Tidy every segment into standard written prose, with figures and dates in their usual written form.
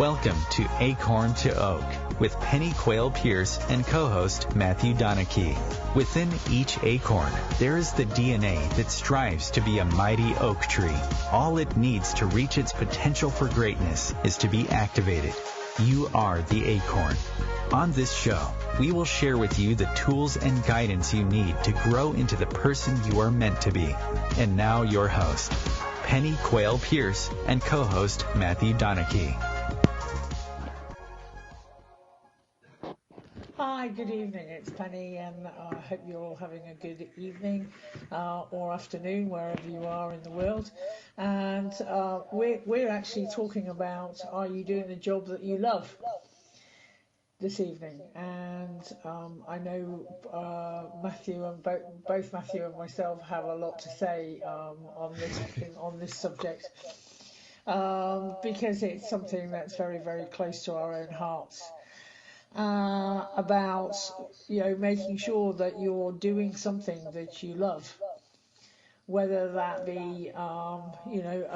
Welcome to Acorn to Oak with Pennie Quaile-Pearce and co-host Matthew Donnachie. Within each acorn, there is the DNA that strives to be a mighty oak tree. All it needs to reach its potential for greatness is to be activated. You are the acorn. On this show, we will share with you the tools and guidance you need to grow into the person you are meant to be. And now your host, Pennie Quaile-Pearce and co-host Matthew Donnachie. Hi, good evening. It's Pennie, and I hope you're all having a good evening or afternoon wherever you are in the world. And we're actually talking about, are you doing the job that you love this evening? And I know Matthew and both Matthew and myself have a lot to say on this subject because it's something that's very, very close to our own hearts. About making sure that you're doing something that you love, whether that be an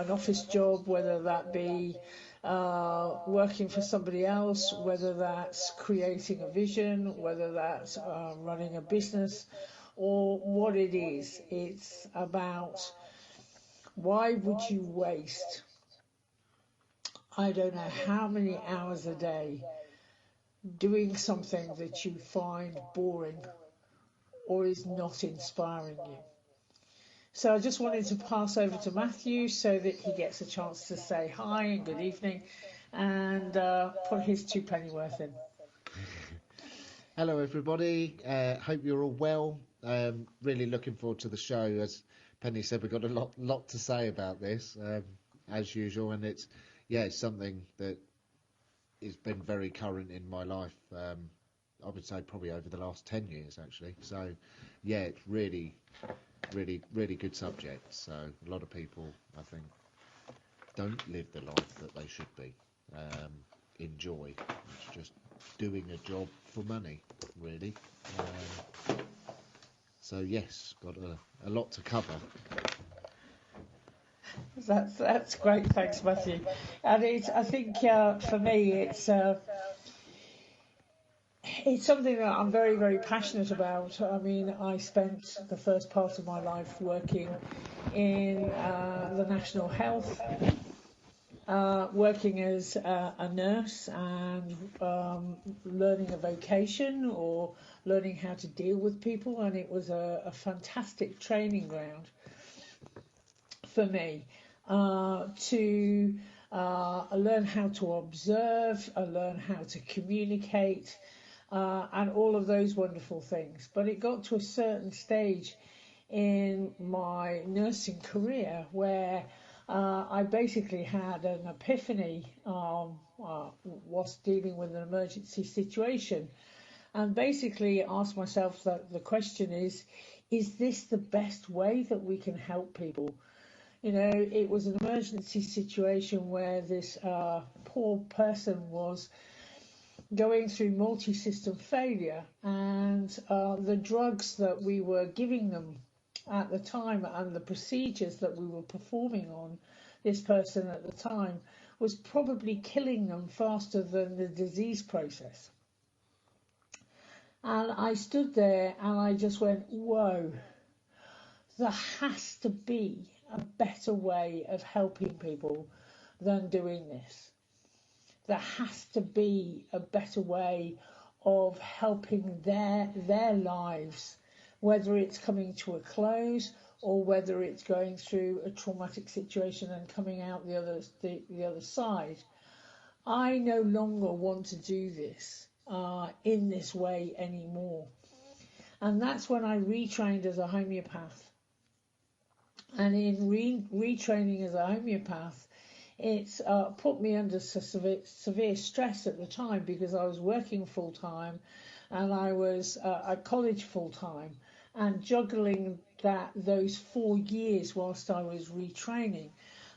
office job, whether that be working for somebody else, whether that's creating a vision, whether that's running a business, or what it is. It's about, why would you waste I don't know how many hours a day doing something that you find boring or is not inspiring you? So I just wanted to pass over to Matthew so that he gets a chance to say hi and good evening and put his 2 pennyworth in. Hello everybody, hope you're all well. Really looking forward to the show. As Pennie said, we've got a lot to say about this as usual, and it's something that it's been very current in my life. I would say probably over the last 10 years actually. So it's really good subject. So a lot of people, I think, don't live the life that they should be. Enjoy. It's just doing a job for money, really. So yes, got a lot to cover. That's great, thanks Matthew. And I think for me it's something that I'm very, very passionate about. I mean, I spent the first part of my life working in the National Health, working as a nurse and learning a vocation or learning how to deal with people, and it was a fantastic training ground for me to learn how to observe, learn how to communicate, and all of those wonderful things. But it got to a certain stage in my nursing career where I basically had an epiphany whilst dealing with an emergency situation, and basically asked myself that the question is this the best way that we can help people? It was an emergency situation where this poor person was going through multi-system failure, and the drugs that we were giving them at the time and the procedures that we were performing on this person at the time was probably killing them faster than the disease process. And I stood there and I just went, whoa, there has to be a better way of helping people than doing this. There has to be a better way of helping their lives, whether it's coming to a close or whether it's going through a traumatic situation and coming out the other side. I no longer want to do this in this way anymore. And that's when I retrained as a homeopath. And in retraining as a homeopath, it's put me under severe stress at the time because I was working full time and I was at college full time, and juggling those 4 years whilst I was retraining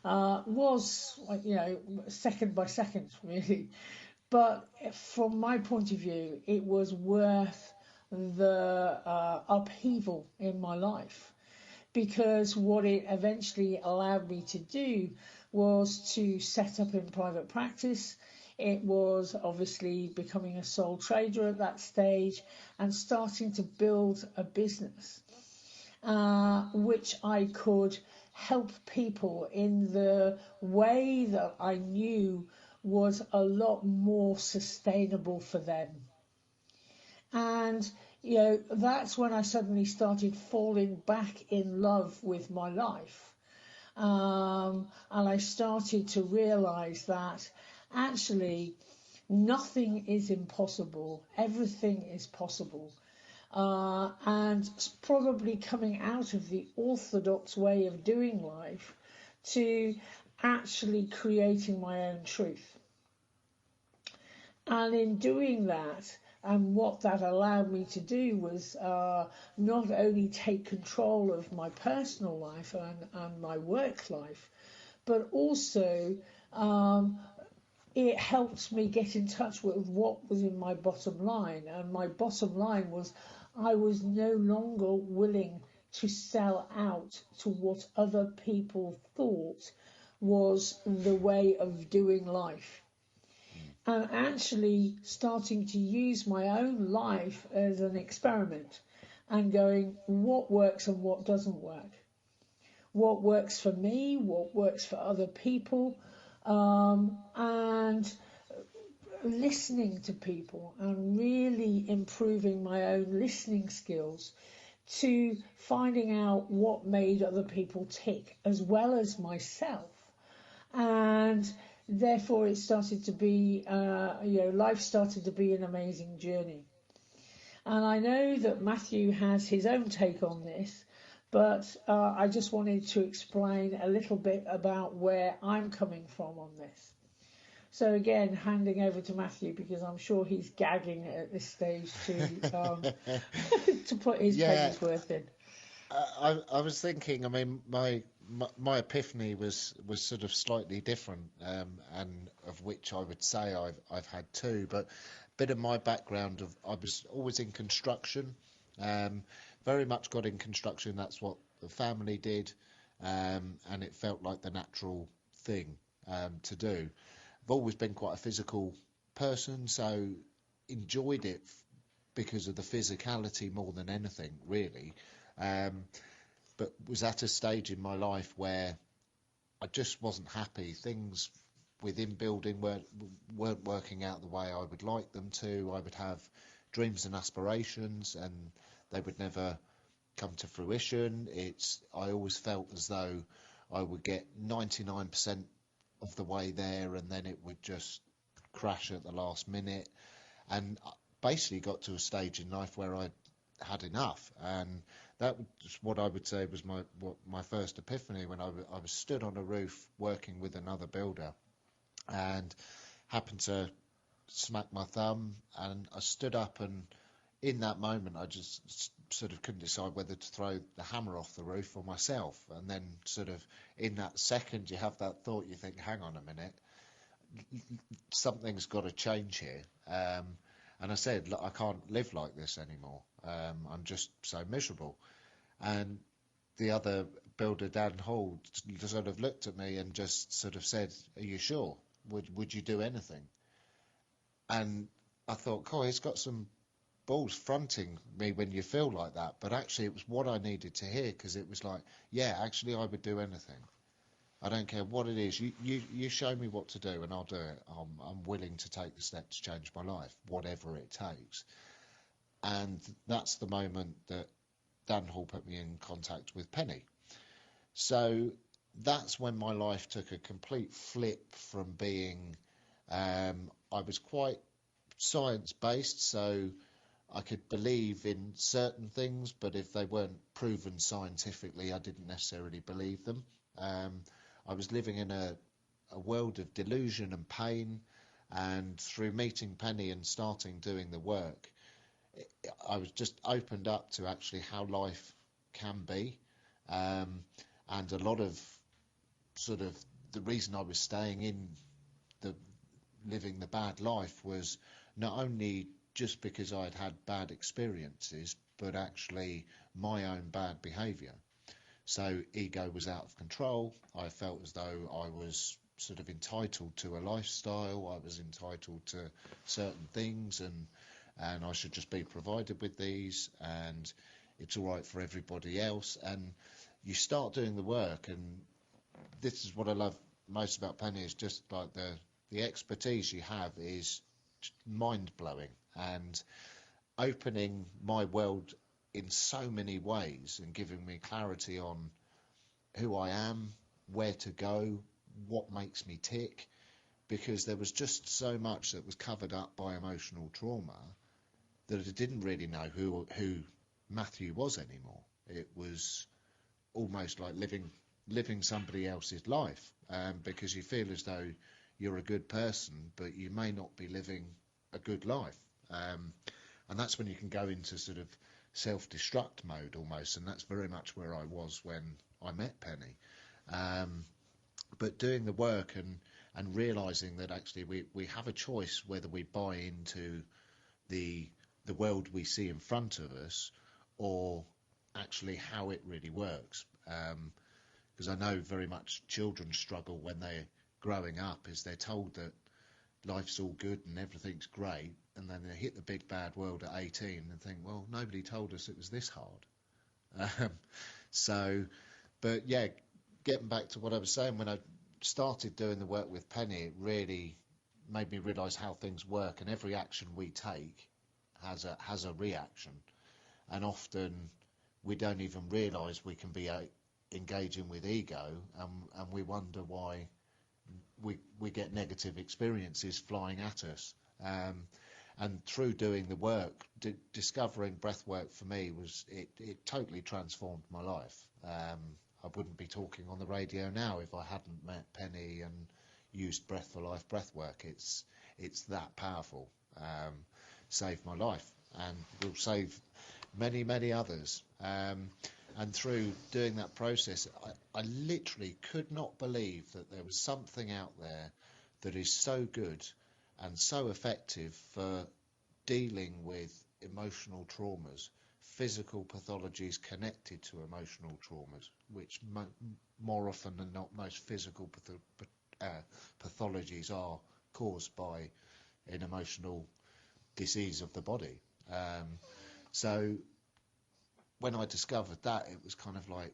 was second by second really. But from my point of view, it was worth the upheaval in my life, because what it eventually allowed me to do was to set up in private practice. It was obviously becoming a sole trader at that stage and starting to build a business, which I could help people in the way that I knew was a lot more sustainable for them. And, that's when I suddenly started falling back in love with my life. And I started to realize that actually nothing is impossible. Everything is possible. And probably coming out of the orthodox way of doing life to actually creating my own truth. And in doing that, and what that allowed me to do was not only take control of my personal life and my work life, but also it helped me get in touch with what was in my bottom line. And my bottom line was I was no longer willing to sell out to what other people thought was the way of doing life. And actually starting to use my own life as an experiment and going, what works and what doesn't work? What works for me? What works for other people? And listening to people and really improving my own listening skills to finding out what made other people tick as well as myself. And therefore, it started to be, life started to be an amazing journey. And I know that Matthew has his own take on this, but I just wanted to explain a little bit about where I'm coming from on this. So again, handing over to Matthew, because I'm sure he's gagging at this stage to to put his penny's worth in. I was thinking, I mean, my epiphany was sort of slightly different, and of which I would say I've had two. But a bit of my background I was always in construction, very much got in construction. That's what the family did, and it felt like the natural thing to do. I've always been quite a physical person, so enjoyed it because of the physicality more than anything, really. But was at a stage in my life where I just wasn't happy. Things within building weren't working out the way I would like them to. I would have dreams and aspirations, and they would never come to fruition. I always felt as though I would get 99% of the way there, and then it would just crash at the last minute. And basically got to a stage in life where I had enough, and that was what I would say was my first epiphany, when I was stood on a roof working with another builder and happened to smack my thumb, and I stood up, and in that moment I just sort of couldn't decide whether to throw the hammer off the roof or myself. And then sort of in that second you have that thought, you think, hang on a minute, something's got to change here. And I said, look, I can't live like this anymore. I'm just so miserable. And the other builder, Dan Hall, sort of looked at me and just sort of said, are you sure? Would you do anything? And I thought, cool, he's got some balls fronting me when you feel like that. But actually it was what I needed to hear, because it was like, yeah, actually I would do anything. I don't care what it is. You show me what to do and I'll do it. I'm willing to take the step to change my life, whatever it takes. And that's the moment that Dan Hall put me in contact with Pennie. So that's when my life took a complete flip from being, I was quite science-based, so I could believe in certain things, but if they weren't proven scientifically, I didn't necessarily believe them. I was living in a world of delusion and pain, and through meeting Pennie and starting doing the work, I was just opened up to actually how life can be, and a lot of sort of the reason I was staying in living the bad life was not only just because I'd had bad experiences, but actually my own bad behaviour. So ego was out of control. I felt as though I was sort of entitled to a lifestyle. I was entitled to certain things, and I should just be provided with these, and it's all right for everybody else. And you start doing the work, and this is what I love most about Pennie, is just like the expertise you have is mind-blowing and opening my world in so many ways and giving me clarity on who I am, where to go, what makes me tick, because there was just so much that was covered up by emotional trauma that I didn't really know who Matthew was anymore. It was almost like living somebody else's life, because you feel as though you're a good person, but you may not be living a good life. And that's when you can go into sort of self-destruct mode almost, and that's very much where I was when I met Pennie. But doing the work and realising that actually we have a choice whether we buy into the world we see in front of us or actually how it really works. Because I know very much children struggle when they're growing up, is they're told that life's all good and everything's great, and then they hit the big bad world at 18 and think, well, nobody told us it was this hard. But yeah, getting back to what I was saying, when I started doing the work with Pennie, it really made me realise how things work, and every action we take has a reaction, and often we don't even realise we can be engaging with ego, and we wonder why we get negative experiences flying at us. And through doing the work, discovering breath work for me it totally transformed my life. I wouldn't be talking on the radio now if I hadn't met Pennie and used Breath for Life breath work. It's that powerful. Saved my life and will save many, many others. And through doing that process, I literally could not believe that there was something out there that is so good and so effective for dealing with emotional traumas, physical pathologies connected to emotional traumas, which more often than not, most physical pathologies are caused by an emotional disease of the body. So when I discovered that, it was kind of like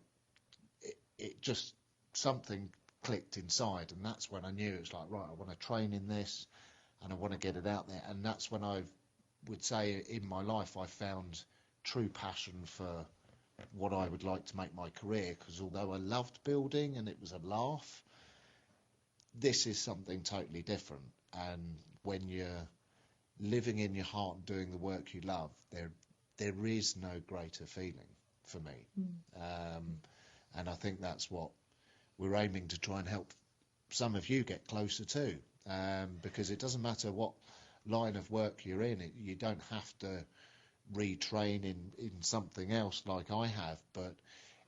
it just something clicked inside, and that's when I knew it was like, right, I want to train in this and I want to get it out there. And that's when I would say in my life I found true passion for what I would like to make my career, because although I loved building and it was a laugh, this is something totally different. And when you're living in your heart and doing the work you love, there is no greater feeling for me. And I think that's what we're aiming to try and help some of you get closer to, because it doesn't matter what line of work you're in, you don't have to retrain in something else like I have, but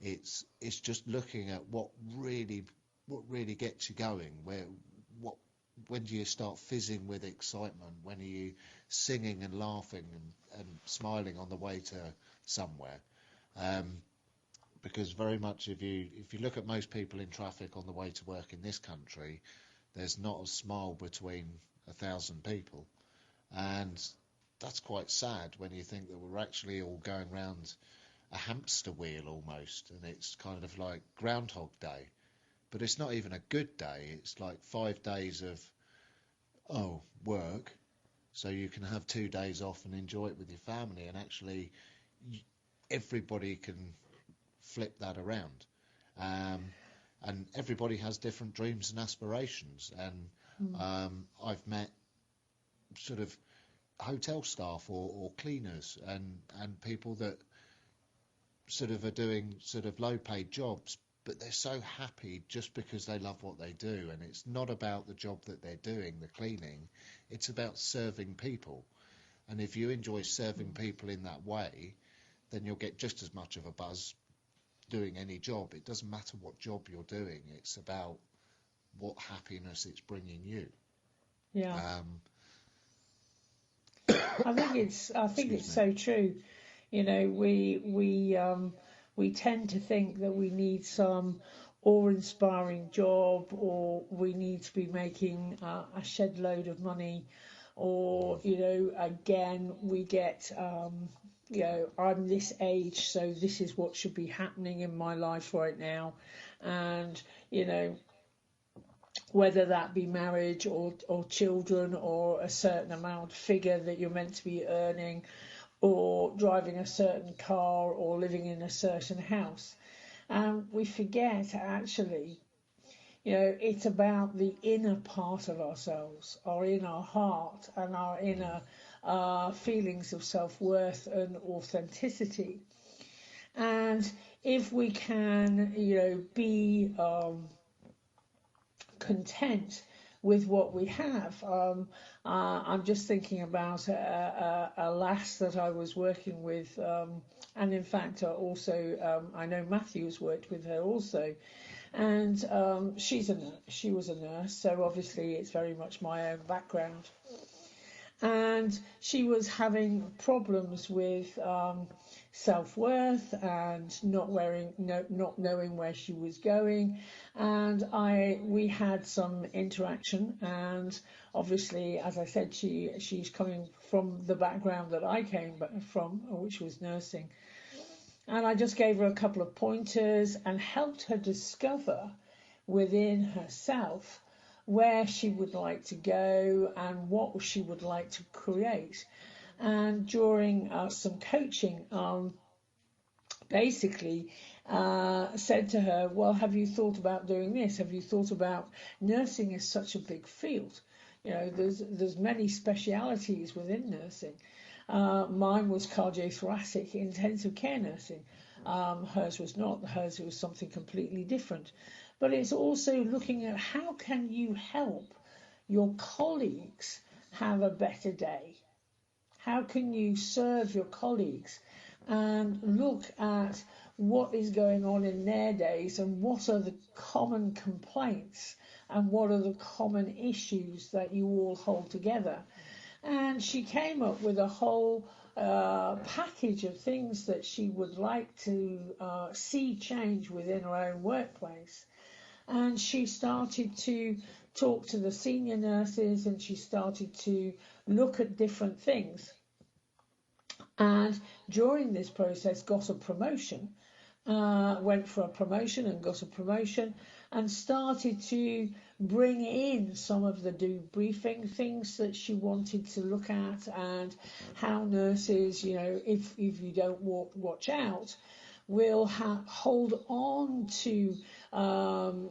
it's just looking at what really gets you going. When do you start fizzing with excitement? When are you singing and laughing and smiling on the way to somewhere? Because very much if you look at most people in traffic on the way to work in this country, there's not a smile between 1,000 people, and that's quite sad when you think that we're actually all going round a hamster wheel almost, and it's kind of like Groundhog Day. But it's not even a good day. It's like 5 days of work, so you can have 2 days off and enjoy it with your family, and actually everybody can flip that around. And everybody has different dreams and aspirations, and I've met sort of hotel staff or cleaners and people that sort of are doing sort of low paid jobs, but they're so happy just because they love what they do. And it's not about the job that they're doing, the cleaning, it's about serving people. And if you enjoy serving people in that way, then you'll get just as much of a buzz doing any job. It doesn't matter what job you're doing, it's about what happiness it's bringing you. Yeah. I think it's so true. You know, we tend to think that we need some awe-inspiring job, or we need to be making a shed load of money, or, again, we get, I'm this age, so this is what should be happening in my life right now. And, whether that be marriage or children or a certain amount figure that you're meant to be earning, or driving a certain car or living in a certain house. And we forget, actually, it's about the inner part of ourselves, our inner heart and our inner feelings of self-worth and authenticity. And if we can, be content with what we have. I'm just thinking about a lass that I was working with, and in fact also I know Matthew's worked with her also, and she was a nurse, so obviously it's very much my own background, and she was having problems with self-worth and not knowing where she was going, and we had some interaction, and obviously, as I said, she's coming from the background that I came from, which was nursing, and I just gave her a couple of pointers and helped her discover within herself where she would like to go and what she would like to create. And during some coaching, basically said to her, well, have you thought about doing this? Have you thought about nursing is such a big field? There's many specialities within nursing. Mine was cardiothoracic intensive care nursing. Hers was not. Hers was something completely different. But it's also looking at how can you help your colleagues have a better day? How can you serve your colleagues and look at what is going on in their days and what are the common complaints and what are the common issues that you all hold together? And she came up with a whole package of things that she would like to see change within her own workplace. And she started to talk to the senior nurses, and she started to look at different things. And during this process got a promotion, went for a promotion and got a promotion, and started to bring in some of the debriefing things that she wanted to look at, and how nurses, if you don't watch out, will hold on to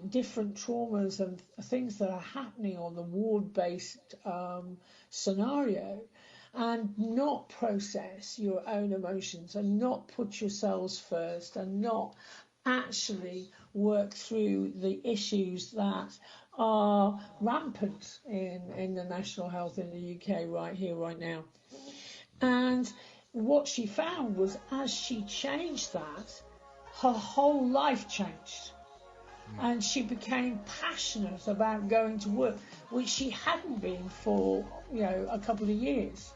different traumas and things that are happening on the ward-based scenario, and not process your own emotions and not put yourselves first and not actually work through the issues that are rampant in the national health in the UK right here, right now. And what she found was, as she changed that, her whole life changed. And she became passionate about going to work, which she hadn't been for, a couple of years.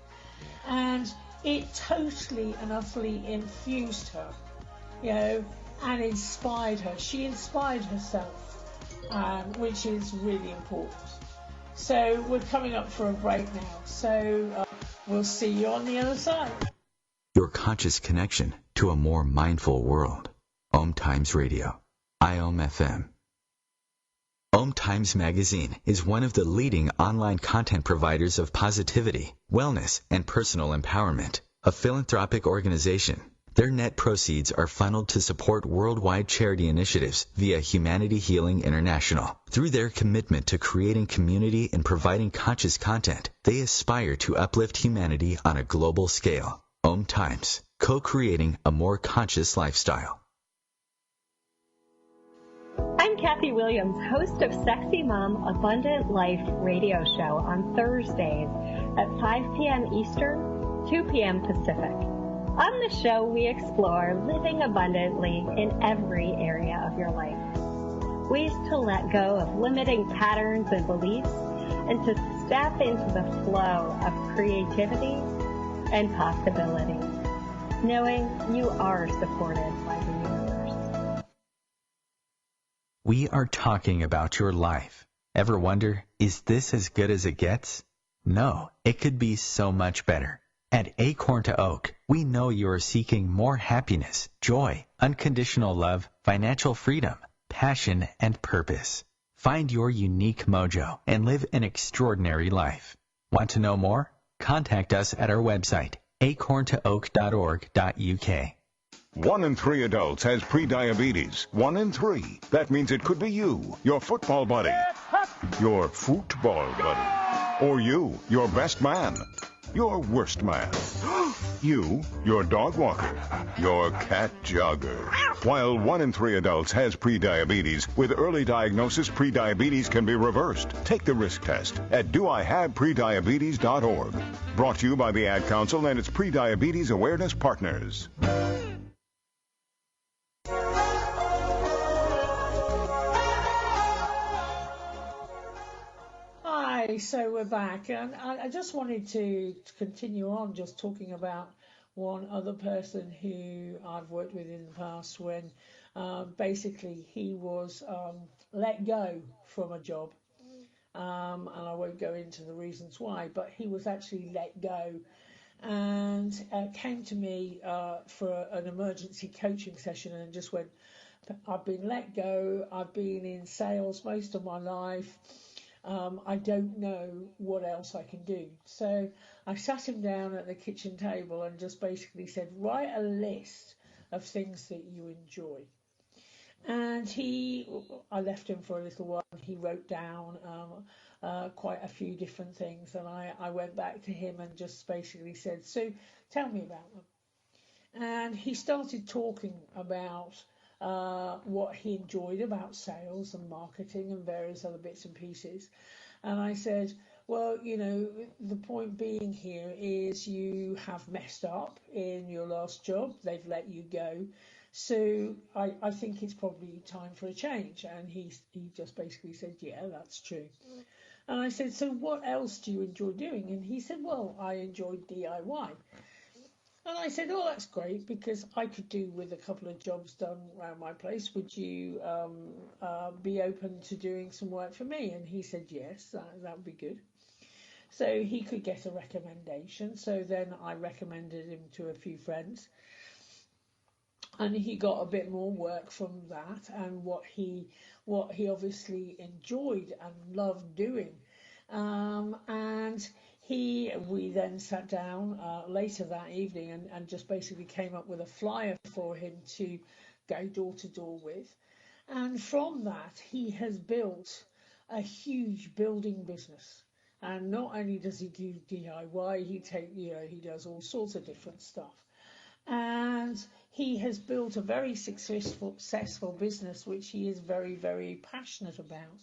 And it totally and utterly infused her, and inspired her. She inspired herself, which is really important. So we're coming up for a break now. So we'll see you on the other side. Your conscious connection to a more mindful world. OMTimes Radio. IOM-FM. OMTimes Magazine is one of the leading online content providers of positivity, wellness, and personal empowerment. A philanthropic organization, their net proceeds are funneled to support worldwide charity initiatives via Humanity Healing International. Through their commitment to creating community and providing conscious content, they aspire to uplift humanity on a global scale. OMTimes, co-creating a more conscious lifestyle. I'm Kathy Williams, host of Sexy Mom Abundant Life radio show on Thursdays at 5 p.m. Eastern, 2 p.m. Pacific. On the show, we explore living abundantly in every area of your life. Ways to let go of limiting patterns and beliefs and to step into the flow of creativity and possibility, knowing you are supported by the universe. We are talking about your life. Ever wonder, is this as good as it gets? No, it could be so much better. At Acorn to Oak, we know you are seeking more happiness, joy, unconditional love, financial freedom, passion, and purpose. Find your unique mojo and live an extraordinary life. Want to know more? Contact us at our website, acorntooak.org.uk. 1 in 3 adults has prediabetes. 1 in 3. That means it could be you, your football buddy, your football buddy, or you, your best man, your worst man, you, your dog walker, your cat jogger. While 1 in 3 adults has prediabetes, with early diagnosis, prediabetes can be reversed. Take the risk test at doihaveprediabetes.org. Brought to you by the Ad Council and its Prediabetes Awareness Partners. Hi, so we're back, and I just wanted to continue on just talking about one other person who I've worked with in the past when basically he was let go from a job, and I won't go into the reasons why, but he was actually let go and came to me for an emergency coaching session and just went, I've been let go, I've been in sales most of my life, I don't know what else I can do. So I sat him down at the kitchen table and just basically said, write a list of things that you enjoy. And I left him for a little while. He wrote down quite a few different things. And I went back to him and just basically said, so tell me about them. And he started talking about what he enjoyed about sales and marketing and various other bits and pieces. And I said, well, you know, the point being here is you have messed up in your last job. They've let you go. So I think it's probably time for a change. And he just basically said, yeah, that's true. And I said, so what else do you enjoy doing? And he said, well, I enjoy DIY. And I said, oh, that's great, because I could do with a couple of jobs done around my place. Would you be open to doing some work for me? And he said, yes, that would be good. So he could get a recommendation. So then I recommended him to a few friends. And he got a bit more work from that and what he obviously enjoyed and loved doing. We then sat down later that evening and just basically came up with a flyer for him to go door to door with. And from that, he has built a huge building business. And not only does he do DIY, he does all sorts of different stuff. And he has built a very successful business, which he is very, very passionate about.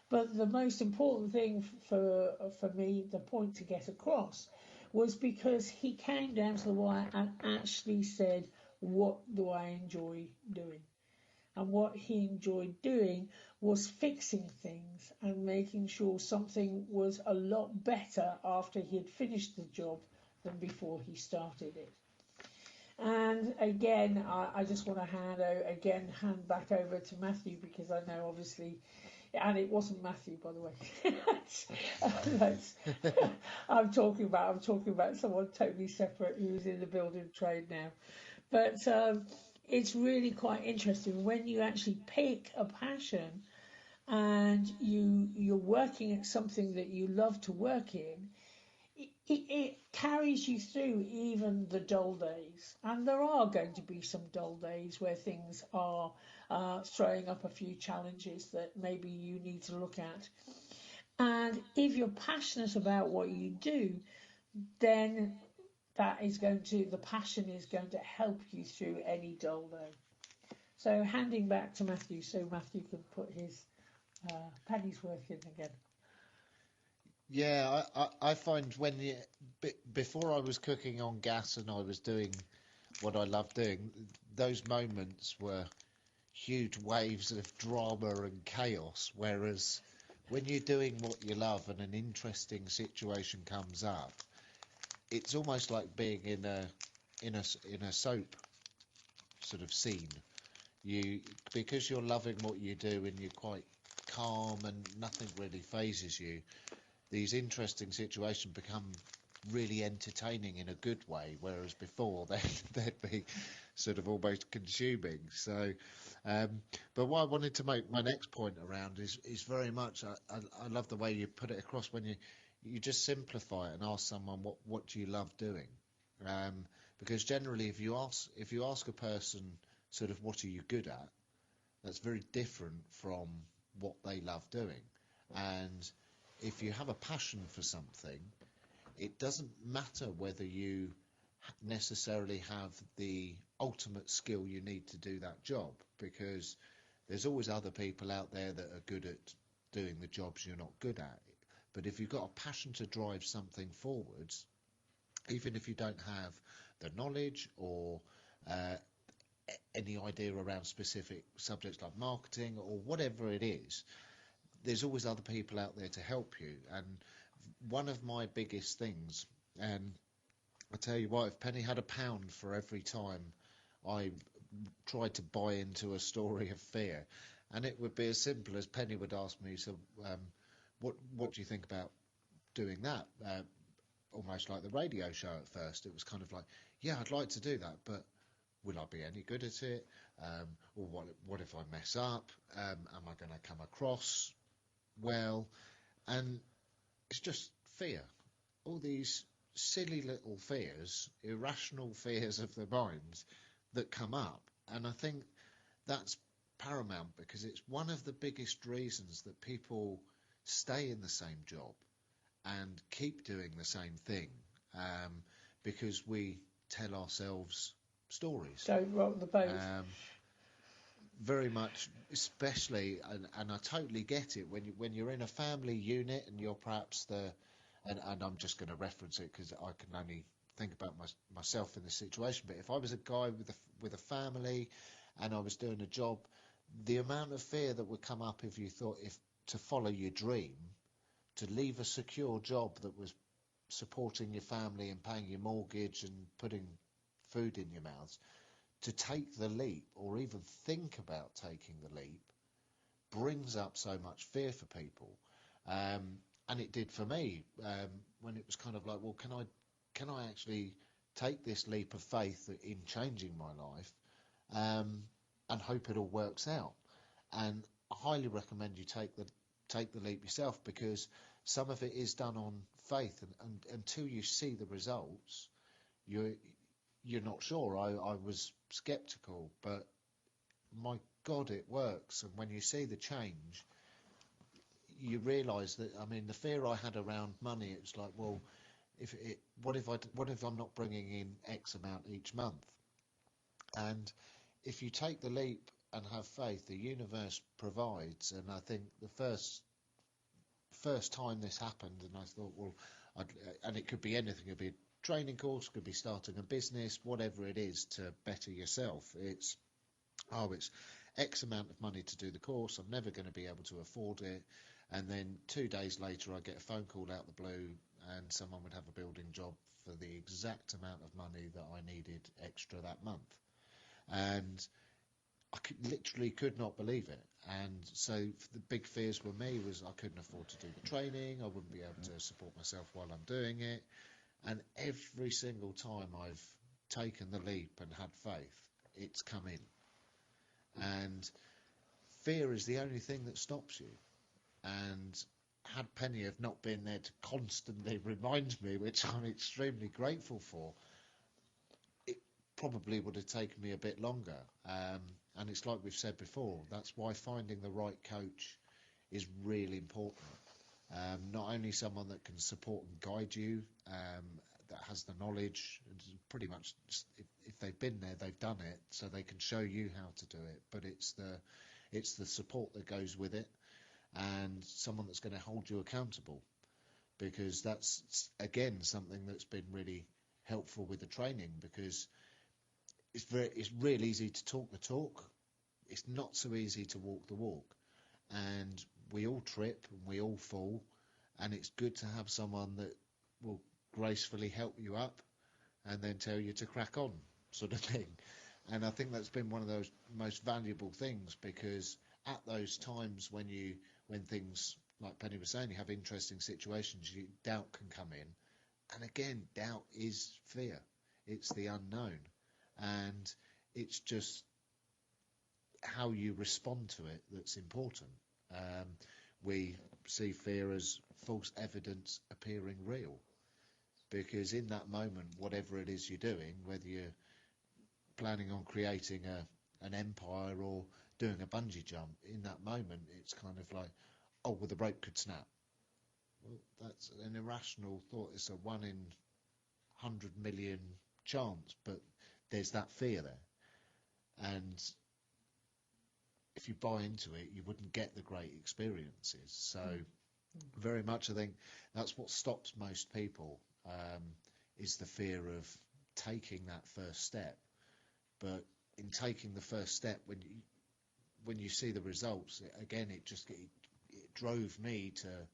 But the most important thing for me, the point to get across, was because he came down to the wire and actually said, what do I enjoy doing? And what he enjoyed doing was fixing things and making sure something was a lot better after he had finished the job than before he started it. And again, I just want to hand back over to Matthew, because I know obviously, and it wasn't Matthew, by the way. I'm talking about someone totally separate who's in the building trade now. But it's really quite interesting when you actually pick a passion and you're working at something that you love to work in. It carries you through even the dull days. And there are going to be some dull days where things are throwing up a few challenges that maybe you need to look at. And if you're passionate about what you do, then the passion is going to help you through any dull day. So handing back to Matthew so Matthew can put his penny's worth in again. Yeah, I find before I was cooking on gas and I was doing what I love doing, those moments were huge waves of drama and chaos. Whereas when you're doing what you love and an interesting situation comes up, it's almost like being in a soap sort of scene. Because you're loving what you do and you're quite calm and nothing really phases you, these interesting situations become really entertaining in a good way, whereas before they'd be sort of almost consuming. So, but what I wanted to make my next point around is very much, I love the way you put it across when you just simplify it and ask someone what do you love doing, because generally if you ask a person sort of what are you good at, that's very different from what they love doing. And if you have a passion for something, it doesn't matter whether you necessarily have the ultimate skill you need to do that job, because there's always other people out there that are good at doing the jobs you're not good at. But if you've got a passion to drive something forwards, even if you don't have the knowledge or any idea around specific subjects like marketing or whatever it is, there's always other people out there to help you. And one of my biggest things, and I tell you what, if Penny had £1 for every time I tried to buy into a story of fear, and it would be as simple as Penny would ask me, so what do you think about doing that? Almost like the radio show at first. It was kind of like, yeah, I'd like to do that, but will I be any good at it? Or what if I mess up? Am I going to come across well? And it's just fear. All these silly little fears, irrational fears of the mind that come up. And I think that's paramount, because it's one of the biggest reasons that people stay in the same job and keep doing the same thing, because we tell ourselves stories. Don't rock the boat. Very much, especially, and I totally get it when you're in a family unit and you're perhaps and I'm just going to reference it because I can only think about myself in this situation. But if I was a guy with a family and I was doing a job, the amount of fear that would come up if you thought to follow your dream, to leave a secure job that was supporting your family and paying your mortgage and putting food in your mouths, to take the leap or even think about taking the leap brings up so much fear for people. And it did for me, when it was kind of like, well, can I actually take this leap of faith in changing my life, and hope it all works out? And I highly recommend you take the leap yourself, because some of it is done on faith, and until you see the results, you're not sure. I was skeptical, but my God, it works. And when you see the change, you realise that, I mean, the fear I had around money, it was like, well, what if I'm not bringing in X amount each month? And if you take the leap and have faith, the universe provides. And I think the first time this happened, and I thought, well, and it could be anything. It could be a training course, it could be starting a business, whatever it is to better yourself. It's X amount of money to do the course. I'm never going to be able to afford it. And then 2 days later, I get a phone call out the blue, and someone would have a building job for the exact amount of money that I needed extra that month. And I literally could not believe it. And so the big fears for me was I couldn't afford to do the training, I wouldn't be able to support myself while I'm doing it. And every single time I've taken the leap and had faith, it's come in. And fear is the only thing that stops you. And had Penny have not been there to constantly remind me, which I'm extremely grateful for, it probably would have taken me a bit longer. And it's like we've said before, that's why finding the right coach is really important. Not only someone that can support and guide you, that has the knowledge, pretty much if they've been there, they've done it, so they can show you how to do it, but it's the support that goes with it, and someone that's going to hold you accountable, because that's, again, something that's been really helpful with the training, because it's real easy to talk the talk. It's not so easy to walk the walk, and we all trip and we all fall, and it's good to have someone that will gracefully help you up and then tell you to crack on, sort of thing. And I think that's been one of those most valuable things, because at those times when things, like Pennie was saying, you have interesting situations, doubt can come in. And again, doubt is fear. It's the unknown. And it's just how you respond to it that's important. We see fear as false evidence appearing real, because in that moment, whatever it is you're doing, whether you're planning on creating an empire or doing a bungee jump, in that moment it's kind of like, oh, well, the rope could snap. Well, that's an irrational thought. It's a 1 in 100 million chance, but there's that fear there. And if you buy into it, you wouldn't get the great experiences. So very much, I think that's what stops most people, is the fear of taking that first step. But in taking the first step, when you see the results, again, it drove me to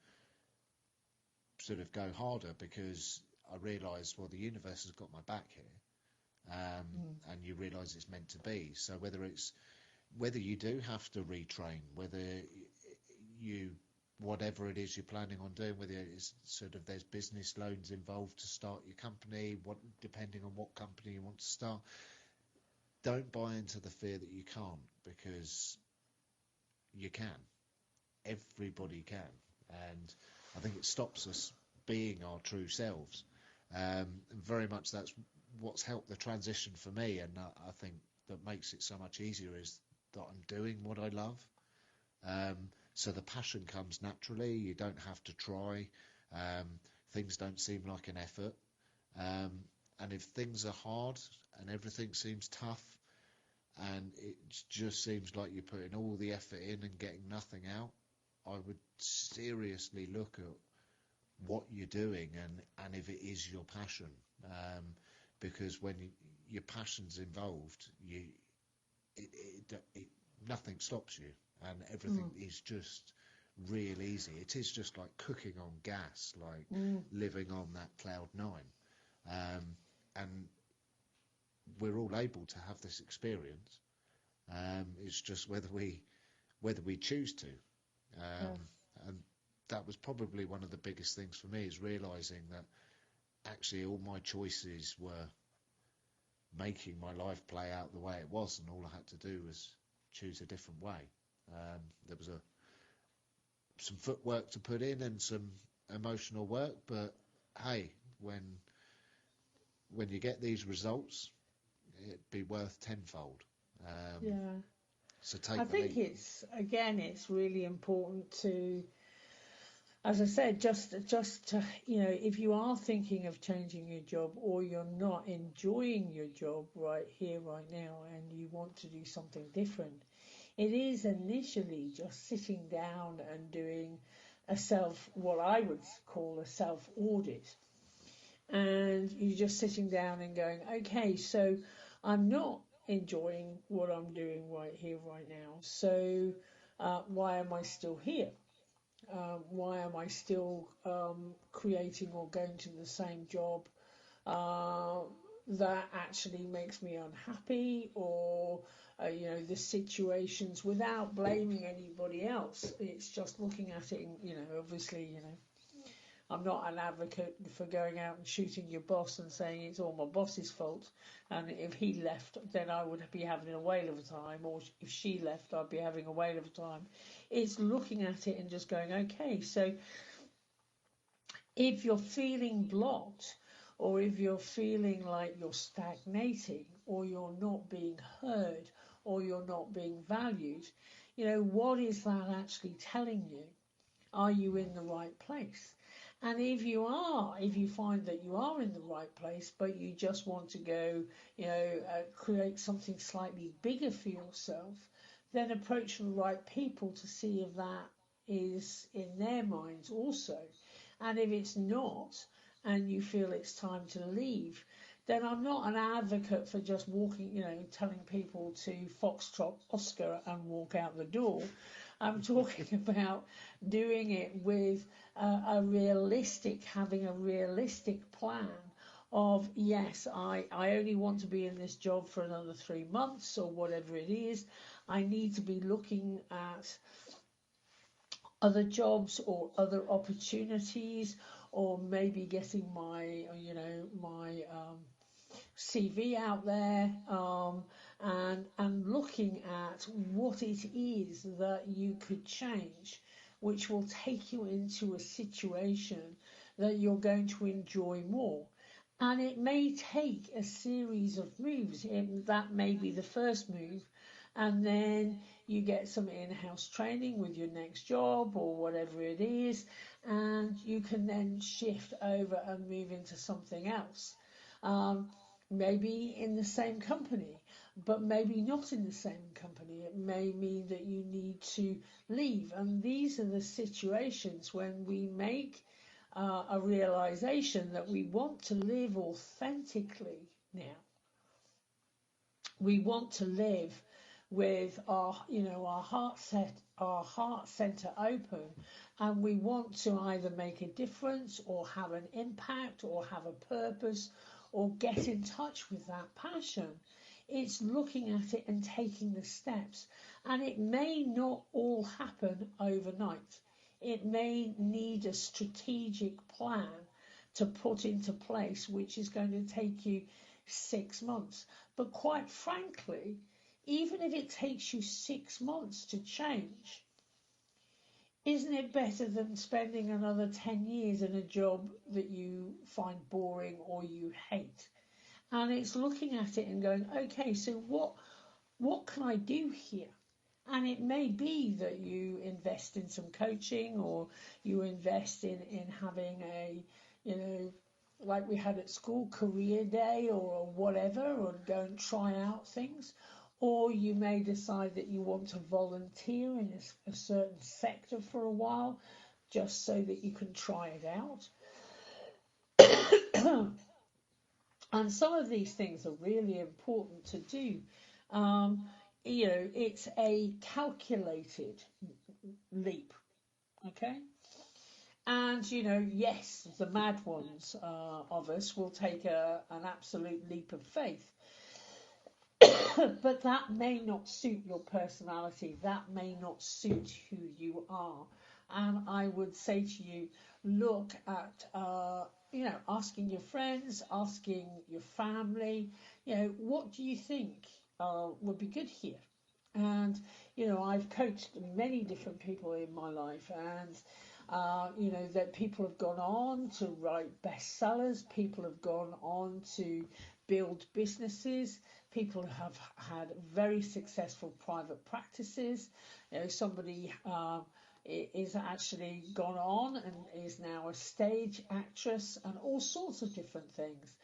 sort of go harder, because I realised, well, the universe has got my back here, and you realise it's meant to be. So whether you do have to retrain, whatever it is you're planning on doing, whether it's sort of there's business loans involved to start your company, depending on what company you want to start, don't buy into the fear that you can't, because you can. Everybody can. And I think it stops us being our true selves. Very much that's what's helped the transition for me, and I think that makes it so much easier is that I'm doing what I love. So the passion comes naturally. You don't have to try. Things don't seem like an effort. And if things are hard and everything seems tough, and it just seems like you're putting all the effort in and getting nothing out, I would seriously look at what you're doing and if it is your passion. Because when your passion's involved, nothing stops you, and everything is just real easy. It is just like cooking on gas, like living on that cloud 9. And we're all able to have this experience. It's just whether we choose to. And that was probably one of the biggest things for me, is realising that actually all my choices were making my life play out the way it was, and all I had to do was choose a different way. There was some footwork to put in and some emotional work, but hey, when you get these results, it'd be worth tenfold. So take I the think leap. it's really important to, as I said, just to, if you are thinking of changing your job, or you're not enjoying your job right here, right now, and you want to do something different, it is initially just sitting down and doing what I would call a self-audit. And you're just sitting down and going, okay, so I'm not enjoying what I'm doing right here, right now. So why am I still here? Why am I still creating or going to the same job that actually makes me unhappy, or the situations, without blaming anybody else? It's just looking at it, and obviously, I'm not an advocate for going out and shooting your boss and saying it's all my boss's fault, and if he left, then I would be having a whale of a time, or if she left, I'd be having a whale of a time. It's looking at it and just going, okay, so if you're feeling blocked, or if you're feeling like you're stagnating, or you're not being heard, or you're not being valued, what is that actually telling you? Are you in the right place? And if you find that you are in the right place, but you just want to go, create something slightly bigger for yourself, then approach the right people to see if that is in their minds also. And if it's not, and you feel it's time to leave, then I'm not an advocate for just walking, telling people to foxtrot Oscar and walk out the door. I'm talking about doing it with having a realistic plan of, yes, I only want to be in this job for another 3 months or whatever it is. I need to be looking at other jobs or other opportunities, or maybe getting my CV out there, and looking at what it is that you could change, which will take you into a situation that you're going to enjoy more. And it may take a series of moves. That may be the first move, and then you get some in-house training with your next job or whatever it is, and you can then shift over and move into something else. Maybe in the same company, but maybe not in the same company. It may mean that you need to leave. And these are the situations when we make a realization that we want to live authentically now. We want to live with our heart center open, and we want to either make a difference or have an impact or have a purpose or get in touch with that passion. It's looking at it and taking the steps. And it may not all happen overnight. It may need a strategic plan to put into place, which is going to take you 6 months. But quite frankly, even if it takes you 6 months to change, isn't it better than spending another 10 years in a job that you find boring or you hate? And it's looking at it and going, okay, so what can I do here? And it may be that you invest in some coaching, or you invest in having a, like we had at school, career day or whatever, or go and try out things. Or you may decide that you want to volunteer in a certain sector for a while, just so that you can try it out. And some of these things are really important to do. It's a calculated leap, okay? And, yes, the mad ones of us will take an absolute leap of faith. But that may not suit your personality. That may not suit who you are. And I would say to you, look at, asking your friends, asking your family, what do you think would be good here? And, I've coached many different people in my life, and, that people have gone on to write bestsellers, people have gone on to build businesses, people have had very successful private practices. Somebody is actually gone on and is now a stage actress and all sorts of different things,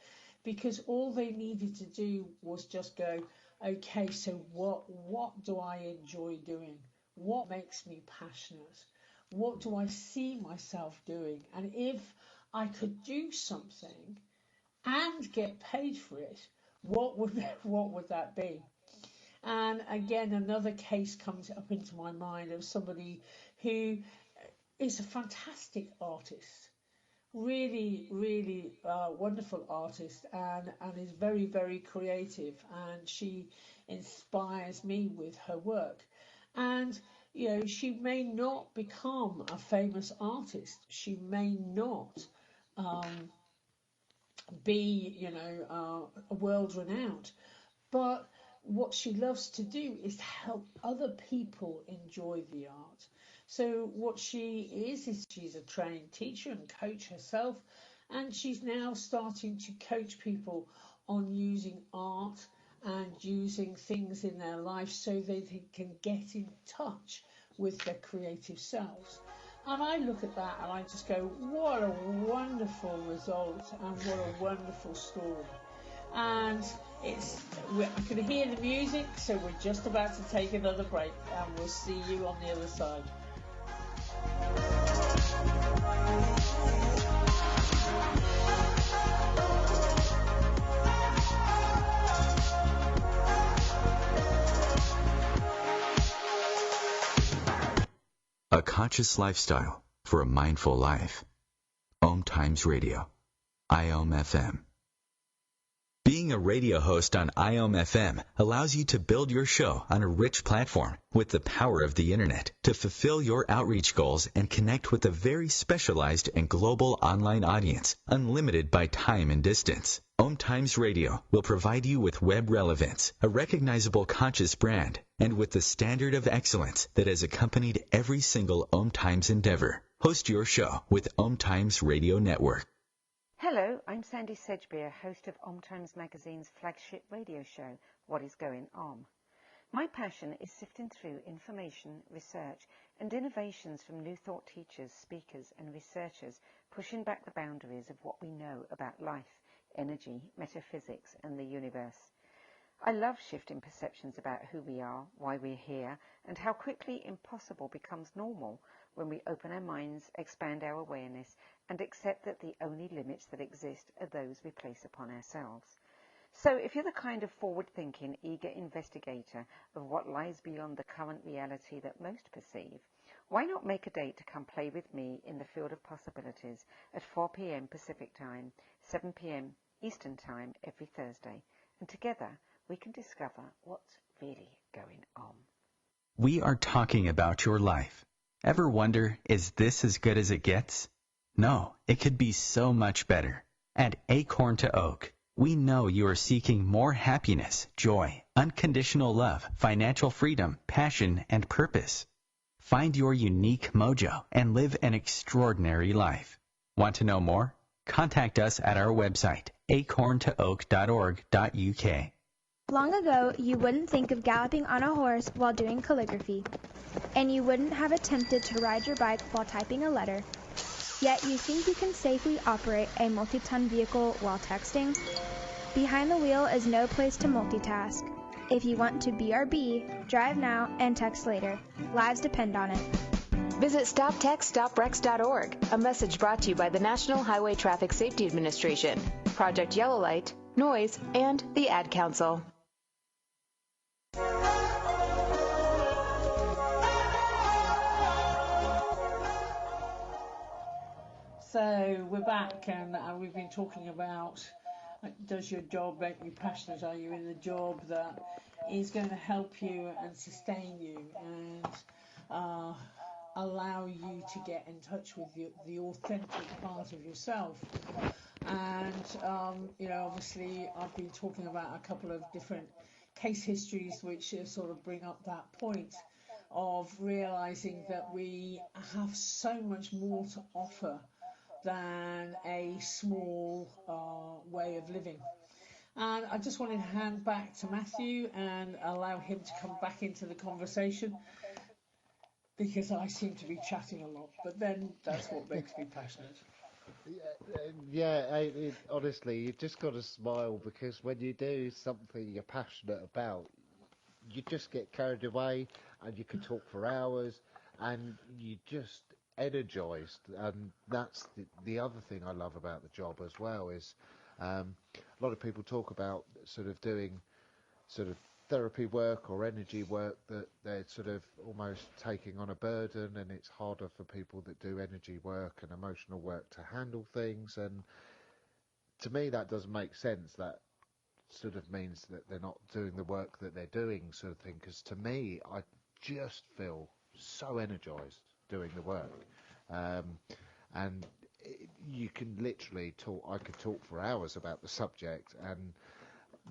because all they needed to do was just go, okay, so what do I enjoy doing? What makes me passionate? What do I see myself doing? And if I could do something and get paid for it, what would that be? And again, another case comes up into my mind of somebody who is a fantastic artist, really, really wonderful artist, and is very, very creative, and she inspires me with her work. And she may not become a famous artist, she may not be world renowned, but what she loves to do is help other people enjoy the art. So what she is she's a trained teacher and coach herself, and she's now starting to coach people on using art and using things in their life so they can get in touch with their creative selves. And I look at that and I just go, what a wonderful result and what a wonderful story. And I can hear the music, so we're just about to take another break, and we'll see you on the other side. A conscious lifestyle for a mindful life. OMTimes Radio. IOM FM. Being a radio host on IOM-FM allows you to build your show on a rich platform with the power of the Internet to fulfill your outreach goals and connect with a very specialized and global online audience, unlimited by time and distance. OMTimes Radio will provide you with web relevance, a recognizable conscious brand, and with the standard of excellence that has accompanied every single OMTimes endeavor. Host your show with OMTimes Radio Network. Hello, I'm Sandy Sedgbeer, host of OMTimes Magazine's flagship radio show, What is Going On? My passion is sifting through information, research and innovations from new thought teachers, speakers and researchers pushing back the boundaries of what we know about life, energy, metaphysics and the universe. I love shifting perceptions about who we are, why we're here, and how quickly impossible becomes normal when we open our minds, expand our awareness, and accept that the only limits that exist are those we place upon ourselves. So if you're the kind of forward-thinking, eager investigator of what lies beyond the current reality that most perceive, why not make a date to come play with me in the field of possibilities at 4 p.m. Pacific Time, 7 p.m. Eastern Time every Thursday, and together we can discover what's really going on. We are talking about your life. Ever wonder, is this as good as it gets? No, it could be so much better. At Acorn to Oak, we know you are seeking more happiness, joy, unconditional love, financial freedom, passion, and purpose. Find your unique mojo and live an extraordinary life. Want to know more? Contact us at our website, acorntooak.org.uk. Long ago, you wouldn't think of galloping on a horse while doing calligraphy, and you wouldn't have attempted to ride your bike while typing a letter. Yet you think you can safely operate a multi-ton vehicle while texting? Behind the wheel is no place to multitask. If you want to BRB, drive now and text later. Lives depend on it. Visit StopTextStopWrecks.org, a message brought to you by the National Highway Traffic Safety Administration, Project Yellow Light, Noise, and the Ad Council. So we're back, and we've been talking about, does your job make you passionate? Are you in a job that is going to help you and sustain you and allow you to get in touch with the authentic part of yourself? And obviously I've been talking about a couple of different case histories which sort of bring up that point of realizing that we have so much more to offer than a small way of living. And I just wanted to hand back to Matthew and allow him to come back into the conversation, because I seem to be chatting a lot, but then that's what makes me passionate. Honestly, you've just got to smile, because when you do something you're passionate about, you just get carried away and you can talk for hours and you just energized. And that's the other thing I love about the job as well is a lot of people talk about sort of doing sort of therapy work or energy work, that they're sort of almost taking on a burden, and it's harder for people that do energy work and emotional work to handle things. And to me that doesn't make sense. That sort of means that they're not doing the work that they're doing, sort of thing, because to me I just feel so energized doing the work. And you can literally talk, I could talk for hours about the subject. And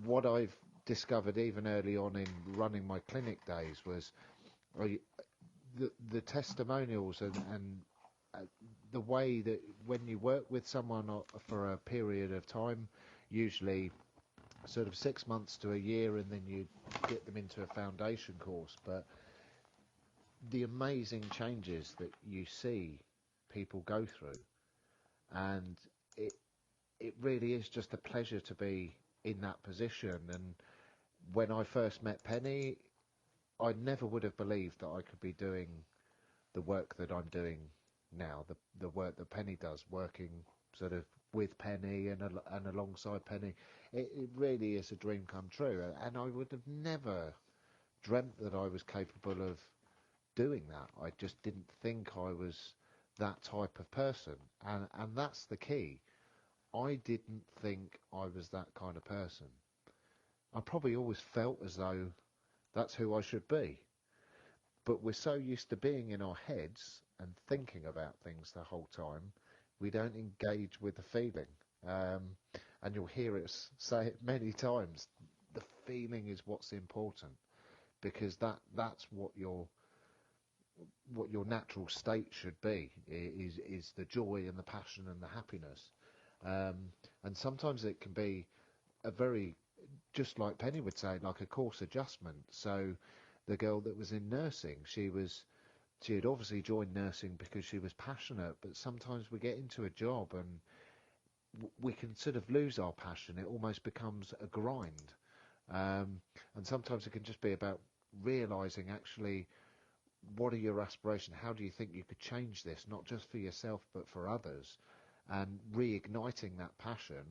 what I've discovered even early on in running my clinic days was the testimonials and the way that when you work with someone for a period of time, usually sort of 6 months to a year, and then you get them into a foundation course, but the amazing changes that you see people go through, and it really is just a pleasure to be in that position. And when I first met Pennie, I never would have believed that I could be doing the work that I'm doing now, the work that Pennie does, working sort of with Pennie and alongside Pennie. It really is a dream come true, and I would have never dreamt that I was capable of doing that. I just didn't think I was that type of person, and that's the key. I didn't think I was that kind of person. I probably always felt as though that's who I should be. But we're so used to being in our heads and thinking about things the whole time, we don't engage with the feeling. And you'll hear us say it many times. The feeling is what's important, because that's what your natural state should be, is the joy and the passion and the happiness. And sometimes it can be a very, just like Penny would say, like a course adjustment. So the girl that was in nursing, she had obviously joined nursing because she was passionate, but sometimes we get into a job and we can sort of lose our passion. It almost becomes a grind. And sometimes it can just be about realising actually, what are your aspirations? How do you think you could change this, not just for yourself but for others, and reigniting that passion.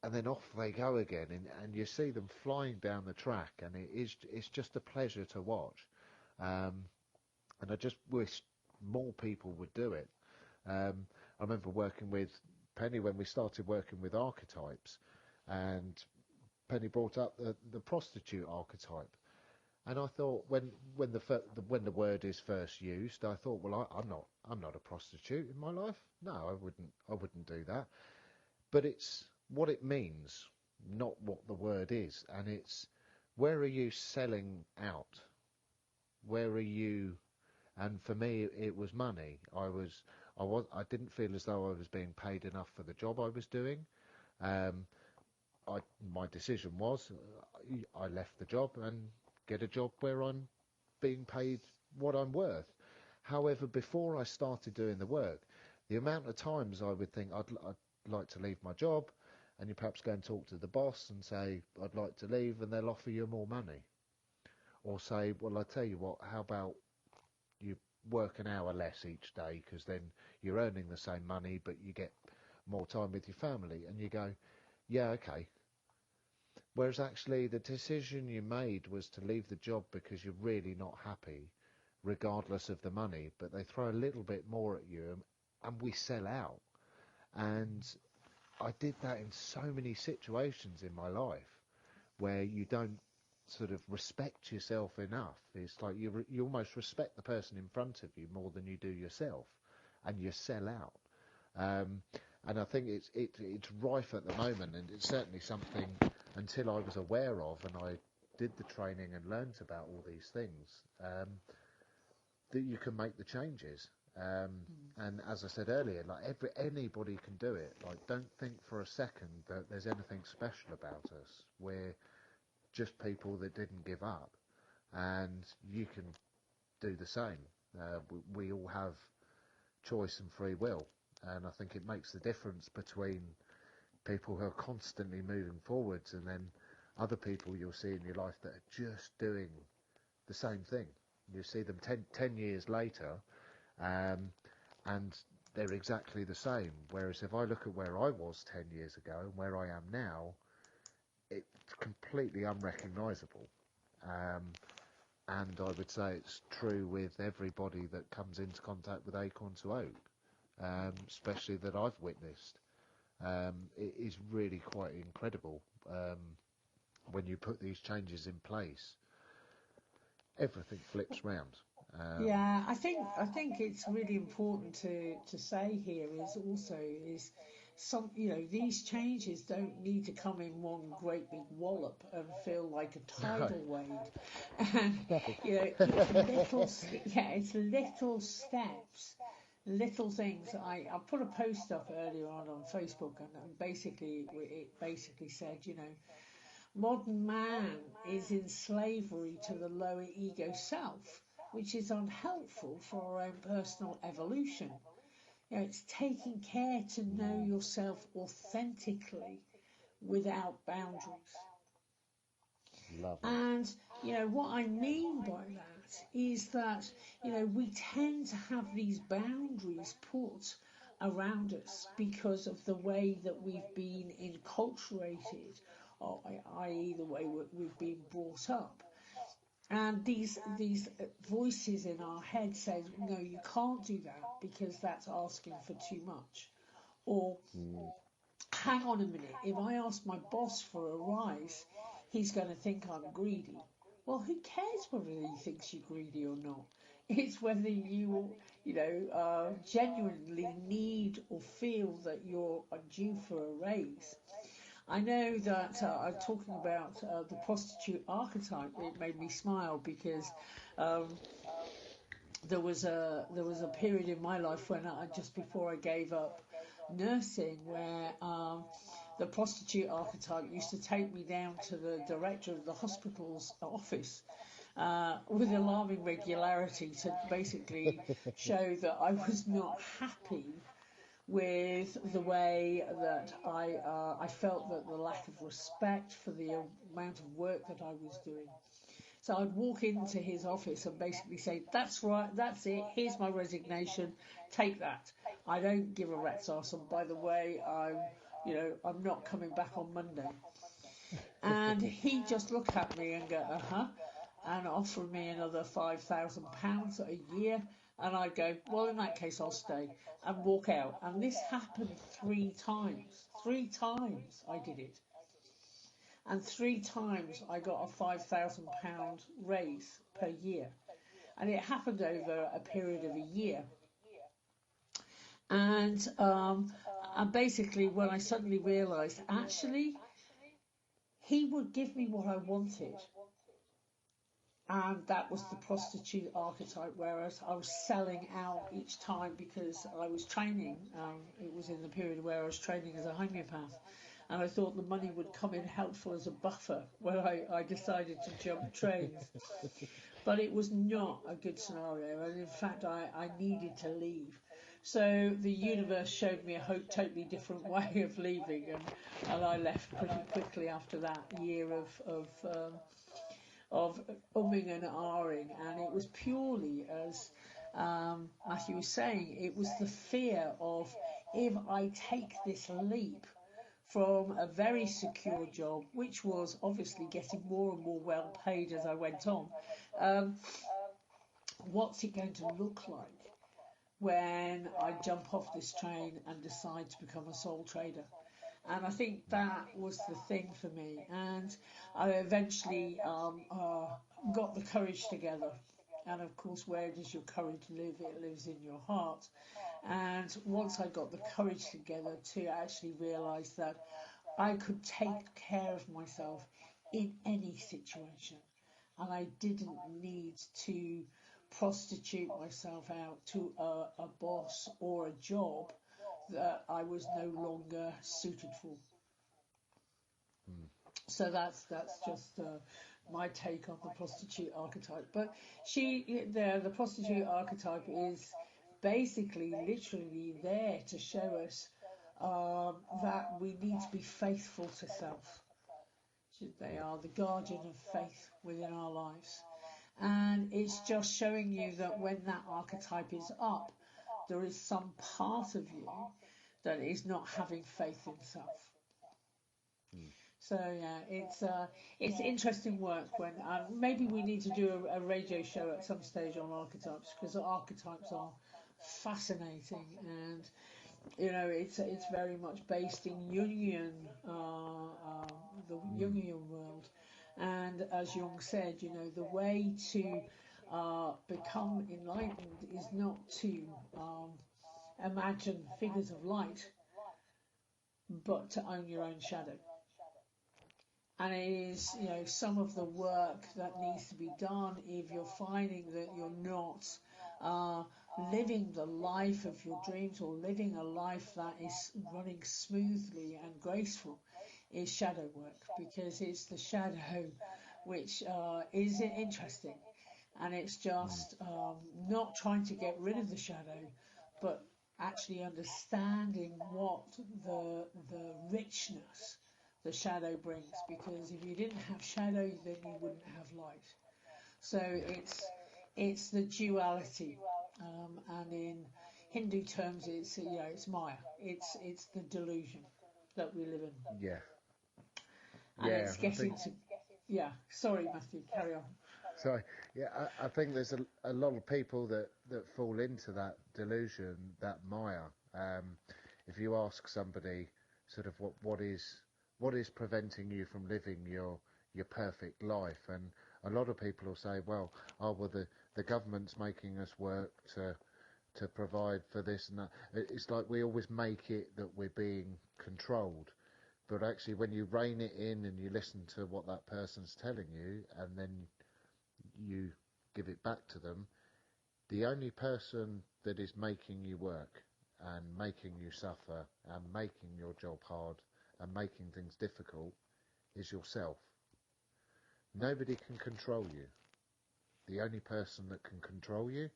And then off they go again, and you see them flying down the track, and it's just a pleasure to watch. And I just wish more people would do it. I remember working with Penny when we started working with archetypes, and Penny brought up the prostitute archetype. And I thought, when the word is first used, I thought, well, I'm not a prostitute in my life. No, I wouldn't do that. But it's what it means, not what the word is. And it's, where are you selling out? Where are you? And for me, it was money. I didn't feel as though I was being paid enough for the job I was doing. My decision was, I left the job and get a job where I'm being paid what I'm worth. However, before I started doing the work, the amount of times I would think I'd like to leave my job, and you perhaps go and talk to the boss and say, I'd like to leave, and they'll offer you more money. Or say, well, I tell you what, how about you work an hour less each day, because then you're earning the same money, but you get more time with your family. And you go, yeah, okay. Whereas actually the decision you made was to leave the job because you're really not happy, regardless of the money, but they throw a little bit more at you, and we sell out. And I did that in so many situations in my life where you don't sort of respect yourself enough. It's like you almost respect the person in front of you more than you do yourself, and you sell out. And I think it's rife at the moment, and it's certainly something, until I was aware of, and I did the training and learnt about all these things, that you can make the changes. And as I said earlier, like anybody can do it. Like, don't think for a second that there's anything special about us. We're just people that didn't give up, and you can do the same. We all have choice and free will, and I think it makes the difference between people who are constantly moving forwards and then other people you'll see in your life that are just doing the same thing. You see them 10 years later, and they're exactly the same. Whereas if I look at where I was 10 years ago and where I am now, it's completely unrecognisable. And I would say it's true with everybody that comes into contact with Acorn to Oak, especially that I've witnessed. It is really quite incredible when you put these changes in place. Everything flips round. Yeah, I think it's really important to say here is some, these changes don't need to come in one great big wallop and feel like a tidal wave. And it's little steps, little things. I put a post up earlier on Facebook, and basically it said, modern man is in slavery to the lower ego self, which is unhelpful for our own personal evolution. It's taking care to know yourself authentically without boundaries. Love it. And, what I mean by that is that, we tend to have these boundaries put around us because of the way that we've been enculturated, or i.e. the way we've been brought up. And these voices in our head say, no, you can't do that because that's asking for too much. Or hang on a minute, if I ask my boss for a rise, he's going to think I'm greedy. Well, who cares whether he thinks you're greedy or not? It's whether you genuinely need or feel that you're due for a raise. I know that I'm talking about the prostitute archetype. It made me smile because there was a period in my life when just before I gave up nursing where the prostitute archetype used to take me down to the director of the hospital's office with alarming regularity to basically show that I was not happy with the way that I felt that the lack of respect for the amount of work that I was doing. So I'd walk into his office and basically say, that's right, that's it, here's my resignation, take that. I don't give a rat's arse, and by the way, I'm not coming back on Monday. And he'd just look at me and go, uh-huh, and offer me another £5,000 a year, and I'd go, well, in that case, I'll stay, and walk out. And this happened 3 times. 3 times I did it. And 3 times I got a £5,000 raise per year. And it happened over a period of a year. And basically when I suddenly realised, actually, he would give me what I wanted. And that was the prostitute archetype, whereas I was selling out each time because I was training. It was in the period where I was training as a homeopath. And I thought the money would come in helpful as a buffer when I decided to jump trains. But it was not a good scenario, and in fact I needed to leave. So the universe showed me a totally different way of leaving, and I left pretty quickly after that year of umming and ahhing, and it was purely, as Matthew was saying, it was the fear of, if I take this leap from a very secure job, which was obviously getting more and more well paid as I went on, what's it going to look like when I jump off this train and decide to become a sole trader? And I think that was the thing for me. And I eventually got the courage together. And of course, where does your courage live? It lives in your heart. And once I got the courage together to actually realise that I could take care of myself in any situation, and I didn't need to prostitute myself out to a boss or a job that I was no longer suited for. So that's just my take on the prostitute archetype. But the prostitute archetype is basically literally there to show us that we need to be faithful to self. They are the guardian of faith within our lives. And it's just showing you that when that archetype is up, there is some part of you that is not having faith in self. So yeah, it's interesting work. When maybe we need to do a radio show at some stage on archetypes, because archetypes are fascinating, and it's very much based in Jungian, the Jungian world. And as Jung said, the way to become enlightened is not to imagine figures of light, but to own your own shadow. And it is, some of the work that needs to be done if you're finding that you're not living the life of your dreams, or living a life that is running smoothly and graceful, is shadow work, because it's the shadow which is interesting. And it's just not trying to get rid of the shadow, but actually understanding what the richness the shadow brings, because if you didn't have shadow, then you wouldn't have light. So it's the duality, and in Hindu terms, it's Maya. It's the delusion that we live in. Yeah. And it's getting to. Yeah. Sorry, Matthew. Carry on. Sorry. Yeah, I think there's a lot of people that fall into that delusion, that Maya. If you ask somebody sort of what is preventing you from living your perfect life. And a lot of people will say, well, the government's making us work to provide for this and that. It's like we always make it that we're being controlled. But actually, when you rein it in and you listen to what that person's telling you, and then you give it back to them, the only person that is making you work and making you suffer and making your job hard and making things difficult is yourself. Nobody can control you. The only person that can control you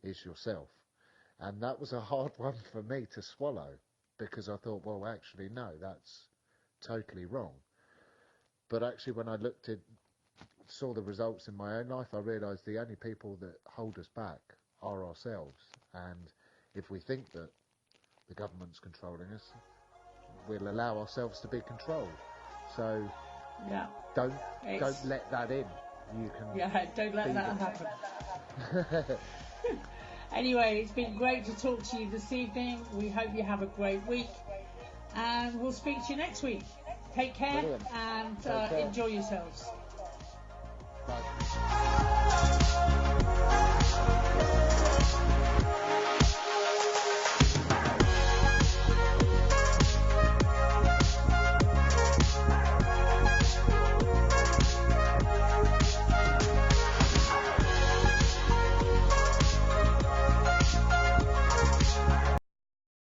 is yourself. And that was a hard one for me to swallow, because I thought, well, actually, no, that's totally wrong. But actually, when I saw the results in my own life, I realised the only people that hold us back are ourselves. And if we think that the government's controlling us, we'll allow ourselves to be controlled. So don't let that in. Don't let that happen. Anyway, it's been great to talk to you this evening. We hope you have a great week, and we'll speak to you next week. Take care. Brilliant. And enjoy yourselves. Bye.